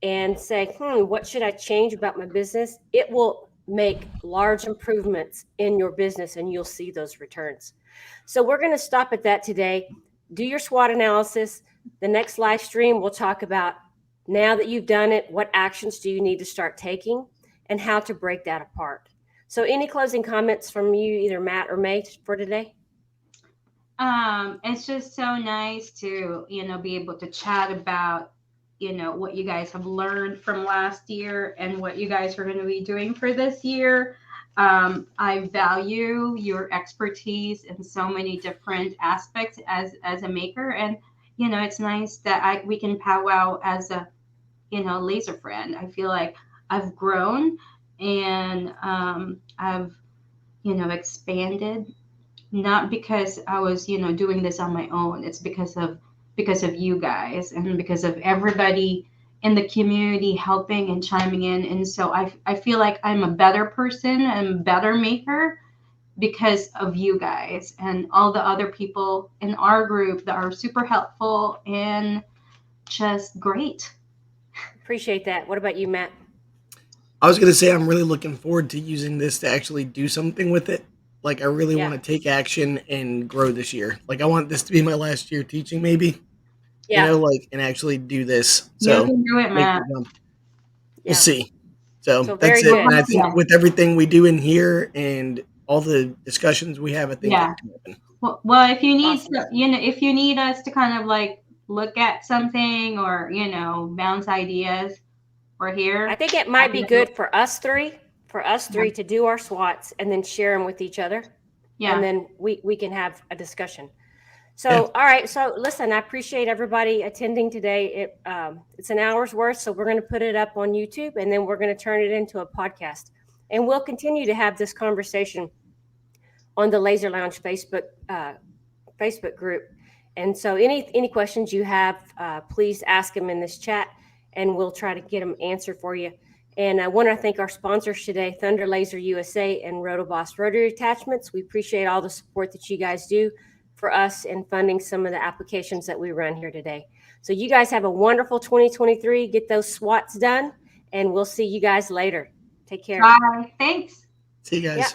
and say, what should I change about my business? It will make large improvements in your business and you'll see those returns. So we're going to stop at that today. Do your SWOT analysis. The next live stream, we'll talk about now that you've done it, what actions do you need to start taking and how to break that apart. So any closing comments from you, either Matt or May, for today? It's just so nice to, be able to chat about, what you guys have learned from last year and what you guys are going to be doing for this year. I value your expertise in so many different aspects as a maker, and it's nice that we can powwow as a laser friend. I feel like I've grown, and I've expanded, not because I was doing this on my own. It's because of you guys and because of everybody in the community helping and chiming in. And so I feel like I'm a better person and a better maker because of you guys and all the other people in our group that are super helpful and just great. Appreciate that. What about you, Matt? I was gonna say I'm really looking forward to using this to actually do something with it. Like I really Yeah. want to take action and grow this year. Like I want this to be my last year teaching, maybe. Yeah. Like and actually do this. You So can do it, make Matt. the jump. Yeah. We'll see. So So that's very it. good. And I think Yeah. with everything we do in here and all the discussions we have, I think Yeah. it can happen. Well, if you need Awesome. if you need us to kind of like look at something or bounce ideas, we're here. I think it might be good for us three to do our SWOTs and then share them with each other. Yeah. And then we can have a discussion. So, Yeah. all right. So listen, I appreciate everybody attending today. It's an hour's worth. So we're going to put it up on YouTube and then we're going to turn it into a podcast. And we'll continue to have this conversation on the Laser Lounge Facebook group. And so any questions you have, please ask them in this chat and we'll try to get them answered for you. And I want to thank our sponsors today, Thunder Laser USA and Rotoboss Rotary Attachments. We appreciate all the support that you guys do for us in funding some of the applications that we run here today. So you guys have a wonderful 2023. Get those SWOTs done, and we'll see you guys later. Take care. Bye. Thanks. See you guys. Yeah.